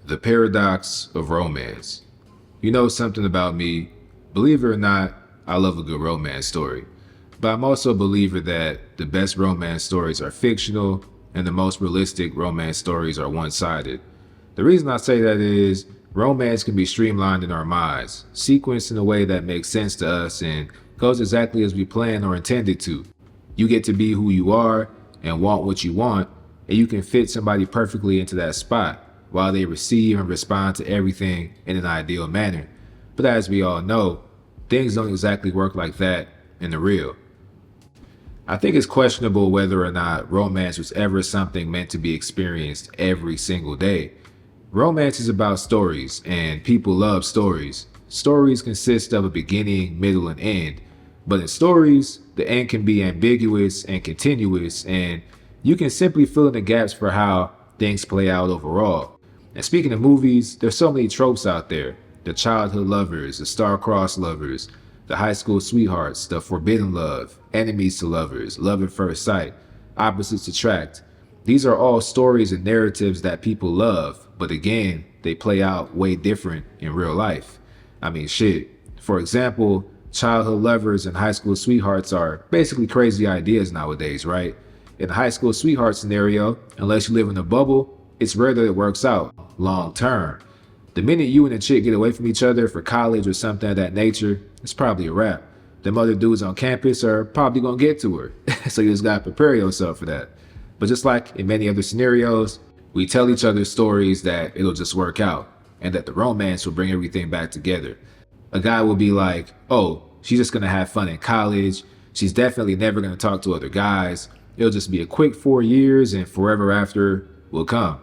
The paradox of romance. You know something about me, believe it or not, I love a good romance story. But I'm also a believer that the best romance stories are fictional and the most realistic romance stories are one-sided. The reason I say that is romance can be streamlined in our minds, sequenced in a way that makes sense to us and goes exactly as we plan or intended to. You get to be who you are and want what you want, and you can fit somebody perfectly into that spot while they receive and respond to everything in an ideal manner. But as we all know, things don't exactly work like that in the real. I think it's questionable whether or not romance was ever something meant to be experienced every single day. Romance is about stories, and people love stories. Stories consist of a beginning, middle, and end. But in stories, the end can be ambiguous and continuous, and you can simply fill in the gaps for how things play out overall. And speaking of movies, there's so many tropes out there. The childhood lovers, the star-crossed lovers, the high school sweethearts, the forbidden love, enemies to lovers, love at first sight, opposites attract. These are all stories and narratives that people love, but again, they play out way different in real life. I mean, shit. For example, childhood lovers and high school sweethearts are basically crazy ideas nowadays, right? In the high school sweetheart scenario, unless you live in a bubble, it's rare that it works out long term. The minute you and a chick get away from each other for college or something of that nature, it's probably a wrap. Them other dudes on campus are probably gonna get to her, so you just gotta prepare yourself for that. But just like in many other scenarios, we tell each other stories that it'll just work out, and that the romance will bring everything back together. A guy will be like, oh, she's just gonna have fun in college, she's definitely never gonna talk to other guys, it'll just be a quick 4 years and forever after will come.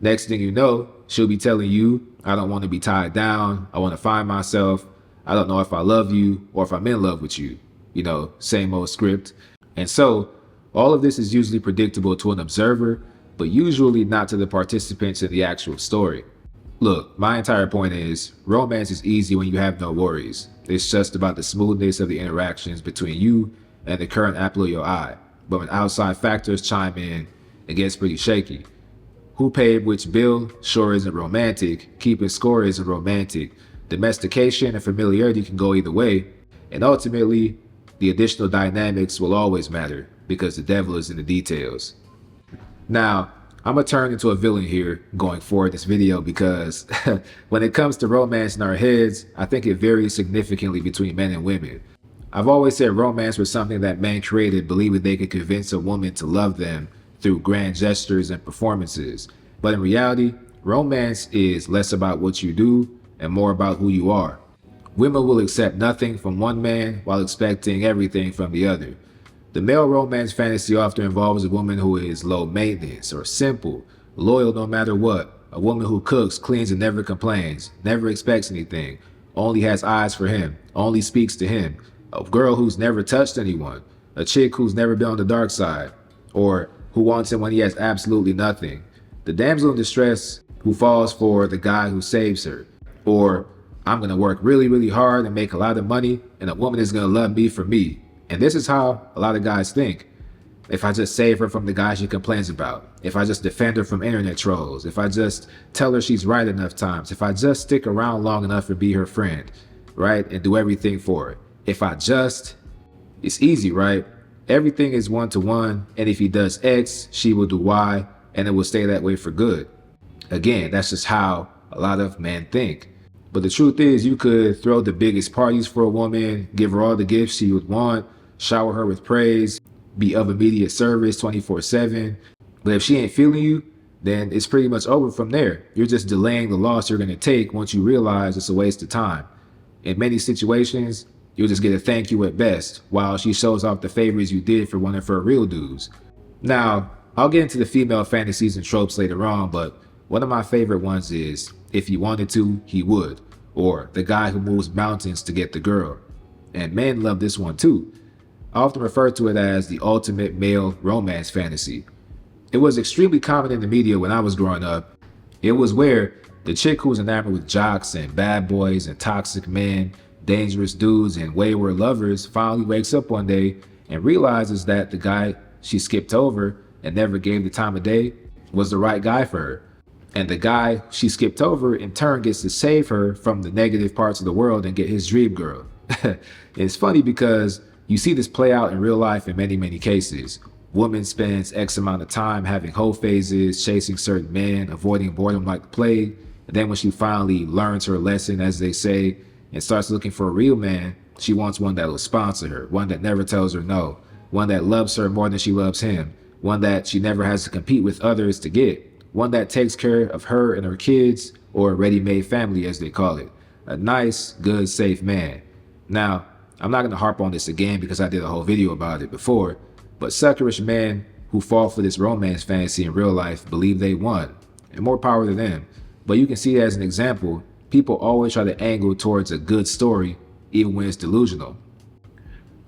Next thing you know, she'll be telling you, I don't want to be tied down. I want to find myself. I don't know if I love you or if I'm in love with you. You know, same old script. And so all of this is usually predictable to an observer, but usually not to the participants in the actual story. Look, my entire point is romance is easy when you have no worries. It's just about the smoothness of the interactions between you and the current apple of your eye. But when outside factors chime in, it gets pretty shaky. Who paid which bill sure isn't romantic. Keeping score isn't romantic. Domestication and familiarity can go either way. And ultimately, the additional dynamics will always matter because the devil is in the details. Now, I'm gonna turn into a villain here going forward this video because when it comes to romance in our heads, I think it varies significantly between men and women. I've always said romance was something that men created believing they could convince a woman to love them through grand gestures and performances. But in reality, romance is less about what you do and more about who you are. Women will accept nothing from one man while expecting everything from the other. The male romance fantasy often involves a woman who is low maintenance or simple, loyal no matter what, a woman who cooks, cleans, and never complains, never expects anything, only has eyes for him, only speaks to him, a girl who's never touched anyone, a chick who's never been on the dark side, or who wants him when he has absolutely nothing. The damsel in distress who falls for the guy who saves her. Or, I'm gonna work really, really hard and make a lot of money and a woman is gonna love me for me. And this is how a lot of guys think. If I just save her from the guy she complains about, if I just defend her from internet trolls, if I just tell her she's right enough times, if I just stick around long enough and be her friend, right? And do everything for her. If I just, it's easy, right? Everything is one-to-one, and if he does X, she will do Y, and it will stay that way for good. Again, that's just how a lot of men think. But the truth is, you could throw the biggest parties for a woman, give her all the gifts she would want, shower her with praise, be of immediate service 24/7. But if she ain't feeling you, then it's pretty much over from there. You're just delaying the loss you're gonna take once you realize it's a waste of time. In many situations, you'll just get a thank you at best, while she shows off the favors you did for one of her real dudes. Now, I'll get into the female fantasies and tropes later on, but one of my favorite ones is, if he wanted to, he would, or the guy who moves mountains to get the girl. And men love this one too. I often refer to it as the ultimate male romance fantasy. It was extremely common in the media when I was growing up. It was where the chick who's enamored with jocks and bad boys and toxic men, dangerous dudes and wayward lovers finally wakes up one day and realizes that the guy she skipped over and never gave the time of day was the right guy for her. And the guy she skipped over in turn gets to save her from the negative parts of the world and get his dream girl. It's funny because you see this play out in real life in many, many cases. Woman spends X amount of time having hoe phases, chasing certain men, avoiding boredom like the plague. And then when she finally learns her lesson, as they say, and starts looking for a real man, she wants one that will sponsor her, one that never tells her no, one that loves her more than she loves him, one that she never has to compete with others to get, one that takes care of her and her kids, or a ready-made family as they call it. A nice, good, safe man. Now, I'm not going to harp on this again because I did a whole video about it before, but suckerish men who fall for this romance fantasy in real life believe they won, and more power to them. But you can see it as an example, people always try to angle towards a good story, even when it's delusional.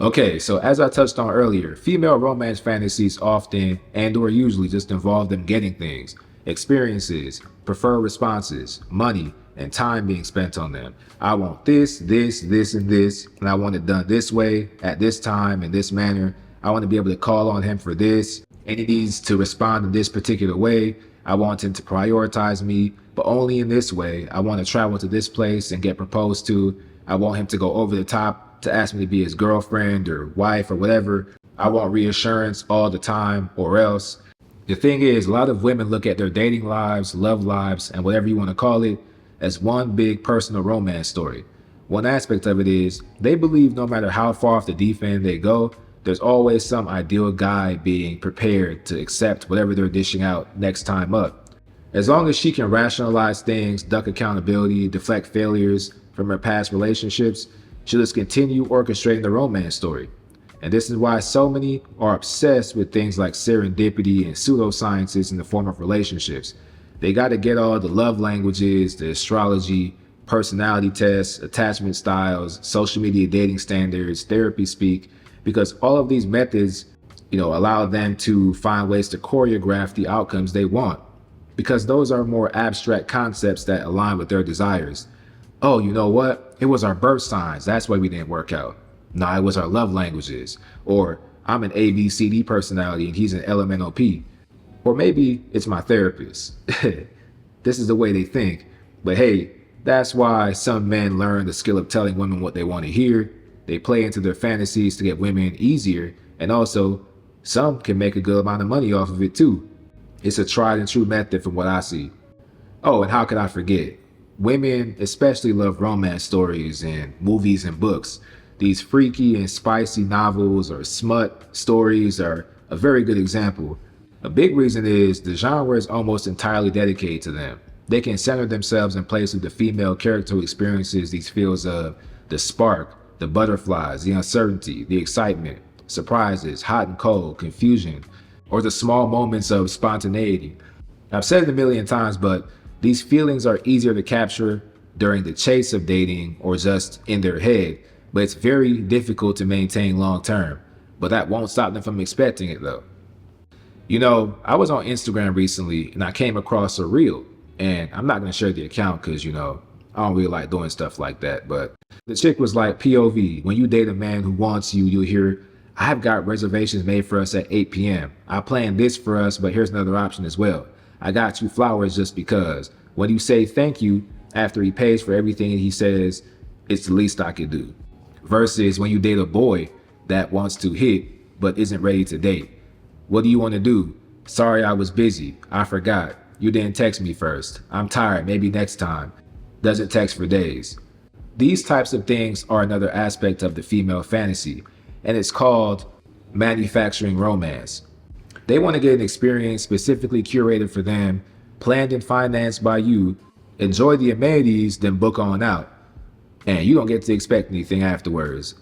Okay, so as I touched on earlier, female romance fantasies often and or usually just involve them getting things, experiences, preferred responses, money, and time being spent on them. I want this, and I want it done this way, at this time, in this manner. I want to be able to call on him for this, and he needs to respond in this particular way. I want him to prioritize me, but only in this way. I want to travel to this place and get proposed to. I want him to go over the top to ask me to be his girlfriend or wife or whatever. I want reassurance all the time or else. The thing is, a lot of women look at their dating lives, love lives, and whatever you want to call it, as one big personal romance story. One aspect of it is they believe no matter how far off the deep end they go, there's always some ideal guy being prepared to accept whatever they're dishing out next time up. As long as she can rationalize things, duck accountability, deflect failures from her past relationships, she'll just continue orchestrating the romance story. And this is why so many are obsessed with things like serendipity and pseudosciences in the form of relationships. They got to get all the love languages, the astrology, personality tests, attachment styles, social media dating standards, therapy speak, because all of these methods, allow them to find ways to choreograph the outcomes they want, because those are more abstract concepts that align with their desires. Oh, you know what? It was our birth signs. That's why we didn't work out. No, it was our love languages. Or I'm an ABCD personality and he's an LMNOP. Or maybe it's my therapist. This is the way they think. But hey, that's why some men learn the skill of telling women what they want to hear. They play into their fantasies to get women easier. And also, some can make a good amount of money off of it too. It's a tried and true method from what I see. Oh, and how could I forget? Women especially love romance stories and movies and books. These freaky and spicy novels or smut stories are a very good example. A big reason is the genre is almost entirely dedicated to them. They can center themselves in place of the female character who experiences these feels of the spark, the butterflies, the uncertainty, the excitement, surprises, hot and cold, confusion, or the small moments of spontaneity. I've said it a million times, but these feelings are easier to capture during the chase of dating or just in their head, but it's very difficult to maintain long term. But that won't stop them from expecting it though. I was on Instagram recently and I came across a reel, and I'm not going to share the account because, I don't really like doing stuff like that. But the chick was like, POV, when you date a man who wants you, you'll hear, I've got reservations made for us at 8 p.m. I planned this for us, but here's another option as well. I got you flowers just because. When you say thank you after he pays for everything he says, it's the least I could do. Versus when you date a boy that wants to hit but isn't ready to date. What do you want to do? Sorry, I was busy. I forgot. You didn't text me first. I'm tired. Maybe next time. Doesn't text for days. These types of things are another aspect of the female fantasy, and it's called manufacturing romance. They want to get an experience specifically curated for them, planned and financed by you, enjoy the amenities, then book on out. And you don't get to expect anything afterwards.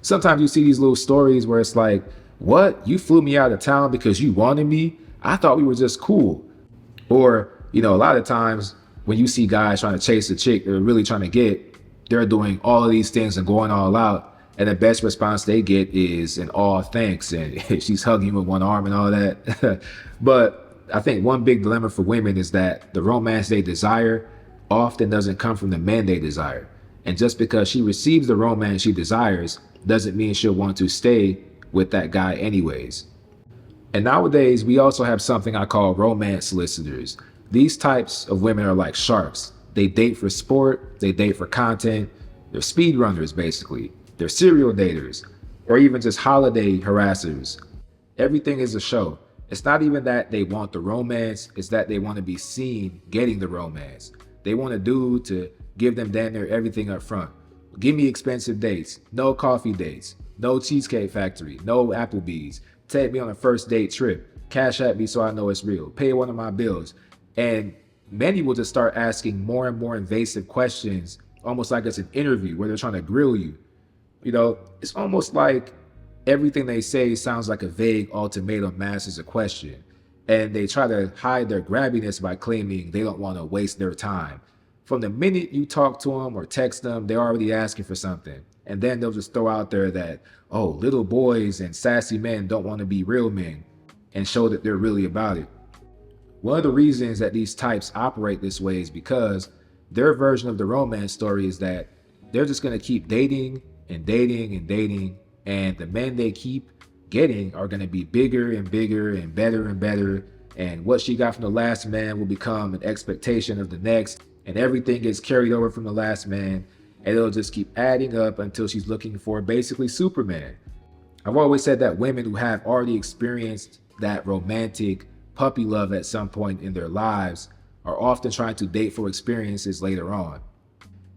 Sometimes you see these little stories where it's like, what? You flew me out of town because you wanted me? I thought we were just cool. Or, a lot of times when you see guys trying to chase a chick they're really trying to they're doing all of these things and going all out. And the best response they get is an "aw, thanks," and she's hugging with one arm and all that. But I think one big dilemma for women is that the romance they desire often doesn't come from the men they desire. And just because she receives the romance she desires doesn't mean she'll want to stay with that guy anyways. And nowadays, we also have something I call romance solicitors. These types of women are like sharks. They date for sport, they date for content. They're speedrunners, basically. They're serial daters, or even just holiday harassers. Everything is a show. It's not even that they want the romance, it's that they want to be seen getting the romance. They want a dude to give them damn near everything up front. Give me expensive dates, no coffee dates, no Cheesecake Factory, no Applebee's. Take me on a first date trip. Cash at me so I know it's real. Pay one of my bills. And many will just start asking more and more invasive questions, almost like it's an interview where they're trying to grill you. It's almost like everything they say sounds like a vague ultimatum masked as a question. And they try to hide their grabbiness by claiming they don't want to waste their time. From the minute you talk to them or text them, they're already asking for something. And then they'll just throw out there that, oh, little boys and sassy men don't want to be real men, and show that they're really about it. One of the reasons that these types operate this way is because their version of the romance story is that they're just going to keep dating and dating and dating, and the men they keep getting are going to be bigger and bigger and better, and what she got from the last man will become an expectation of the next, and everything gets carried over from the last man, and it'll just keep adding up until she's looking for basically Superman. I've always said that women who have already experienced that romantic puppy love at some point in their lives are often trying to date for experiences later on.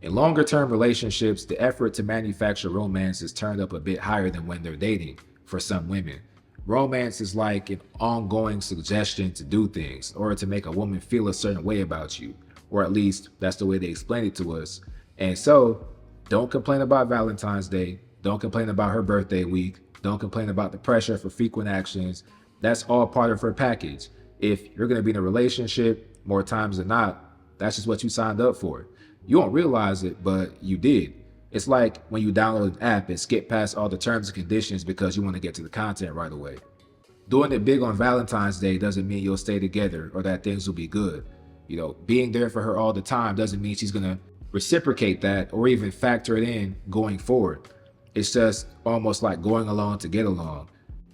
In longer term relationships, the effort to manufacture romance is turned up a bit higher than when they're dating for some women. Romance is like an ongoing suggestion to do things or to make a woman feel a certain way about you, or at least that's the way they explain it to us. And so, don't complain about Valentine's Day, don't complain about her birthday week, don't complain about the pressure for frequent actions. That's all part of her package. If you're going to be in a relationship, more times than not, that's just what you signed up for. You won't realize it, but you did. It's like when you download an app and skip past all the terms and conditions because you want to get to the content right away. Doing it big on Valentine's Day doesn't mean you'll stay together or that things will be good. Being there for her all the time doesn't mean she's going to reciprocate that or even factor it in going forward. It's just almost like going along to get along.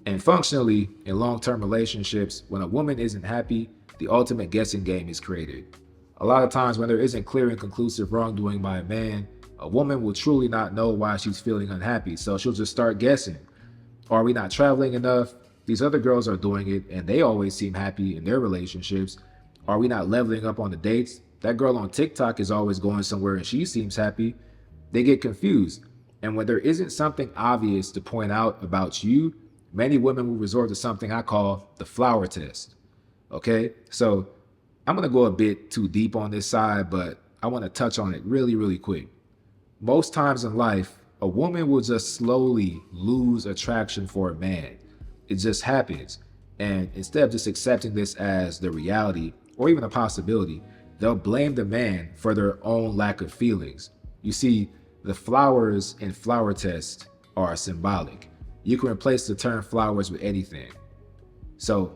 And functionally, in long-term relationships, when a woman isn't happy, the ultimate guessing game is created. A lot of times when there isn't clear and conclusive wrongdoing by a man, a woman will truly not know why she's feeling unhappy, so she'll just start guessing. Are we not traveling enough? These other girls are doing it, and they always seem happy in their relationships. Are we not leveling up on the dates? That girl on TikTok is always going somewhere and she seems happy. They get confused. And when there isn't something obvious to point out about you, many women will resort to something I call the flower test. Okay? So I'm going to go a bit too deep on this side, but I want to touch on it really, really quick. Most times in life, a woman will just slowly lose attraction for a man. It just happens. And instead of just accepting this as the reality or even a possibility, they'll blame the man for their own lack of feelings. You see, the flowers in flower test are symbolic. You can replace the term flowers with anything. So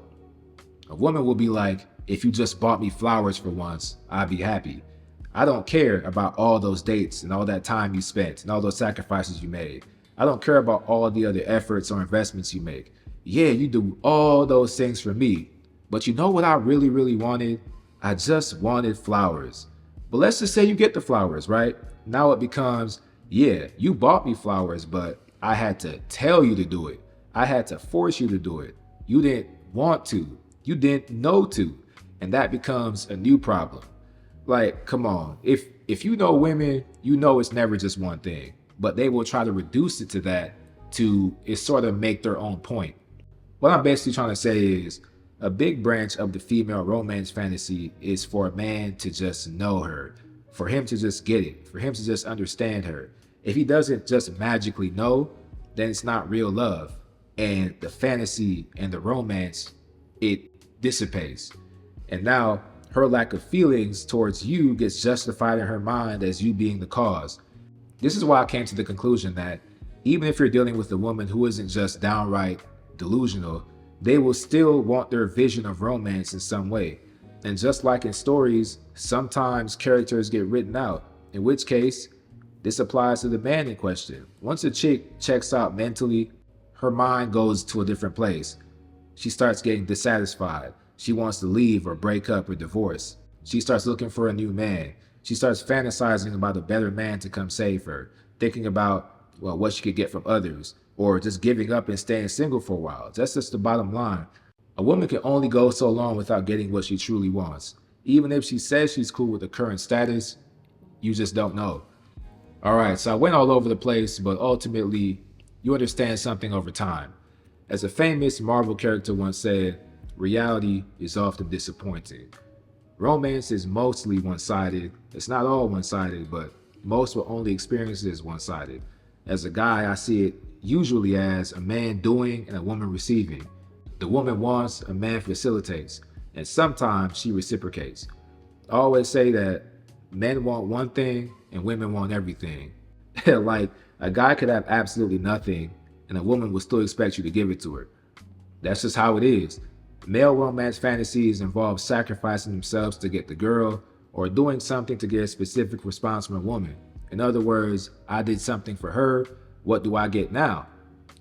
a woman will be like, if you just bought me flowers for once, I'd be happy. I don't care about all those dates and all that time you spent and all those sacrifices you made. I don't care about all the other efforts or investments you make. Yeah, you do all those things for me. But you know what I really, really wanted? I just wanted flowers. But let's just say you get the flowers, right? Now it becomes, yeah, you bought me flowers, but I had to tell you to do it. I had to force you to do it. You didn't want to. You didn't know to. And that becomes a new problem. Like, come on. If you know women, you know it's never just one thing. But they will try to reduce it to that to sort of make their own point. What I'm basically trying to say is a big branch of the female romance fantasy is for a man to just know her, for him to just get it, for him to just understand her. If he doesn't just magically know, then it's not real love. And the fantasy and the romance, it dissipates. And now her lack of feelings towards you gets justified in her mind as you being the cause. This is why I came to the conclusion that even if you're dealing with a woman who isn't just downright delusional, they will still want their vision of romance in some way. And just like in stories, sometimes characters get written out, in which case, this applies to the man in question. Once a chick checks out mentally, her mind goes to a different place. She starts getting dissatisfied. She wants to leave or break up or divorce. She starts looking for a new man. She starts fantasizing about a better man to come save her, thinking about, well, what she could get from others, or just giving up and staying single for a while. That's just the bottom line. A woman can only go so long without getting what she truly wants. Even if she says she's cool with the current status, you just don't know. All right, so I went all over the place, but ultimately, you understand something over time. As a famous Marvel character once said, reality is often disappointing. Romance is mostly one-sided. It's not all one-sided, but most will only experience it as one-sided. As a guy, I see it usually as a man doing and a woman receiving. The woman wants, a man facilitates, and sometimes she reciprocates. I always say that men want one thing and women want everything. Like, a guy could have absolutely nothing and a woman will still expect you to give it to her. That's just how it is. Male romance fantasies involve sacrificing themselves to get the girl or doing something to get a specific response from a woman. In other words, I did something for her, what do I get now?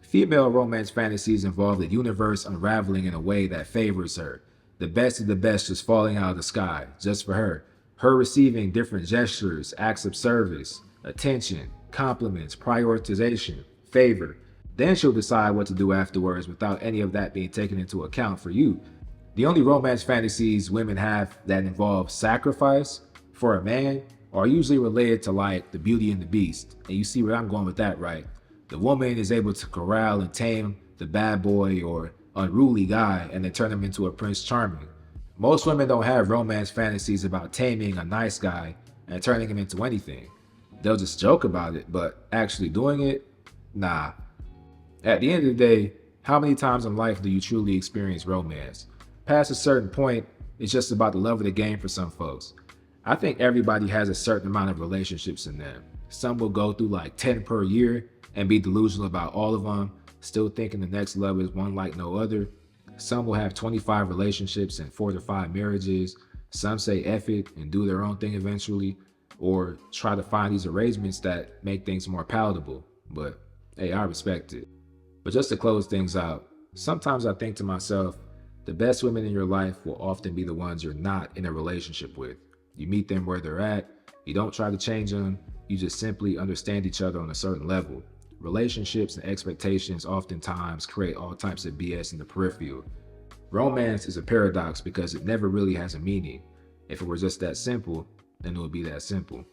Female romance fantasies involve the universe unraveling in a way that favors her. The best of the best just falling out of the sky, just for her. Her receiving different gestures, acts of service, attention, compliments, prioritization, favor. Then she'll decide what to do afterwards without any of that being taken into account for you. The only romance fantasies women have that involve sacrifice for a man are usually related to like the Beauty and the Beast. And you see where I'm going with that, right? The woman is able to corral and tame the bad boy or unruly guy and then turn him into a Prince Charming. Most women don't have romance fantasies about taming a nice guy and turning him into anything. They'll just joke about it, but actually doing it, nah. At the end of the day, how many times in life do you truly experience romance? Past a certain point, it's just about the love of the game for some folks. I think everybody has a certain amount of relationships in them. Some will go through like 10 per year and be delusional about all of them, still thinking the next love is one like no other. Some will have 25 relationships and 4 to 5 marriages. Some say F it and do their own thing eventually, or try to find these arrangements that make things more palatable. But hey, I respect it. But just to close things out, sometimes I think to myself, the best women in your life will often be the ones you're not in a relationship with. You meet them where they're at, you don't try to change them, you just simply understand each other on a certain level. Relationships and expectations oftentimes create all types of BS in the peripheral. Romance is a paradox because it never really has a meaning. If it were just that simple, then it would be that simple.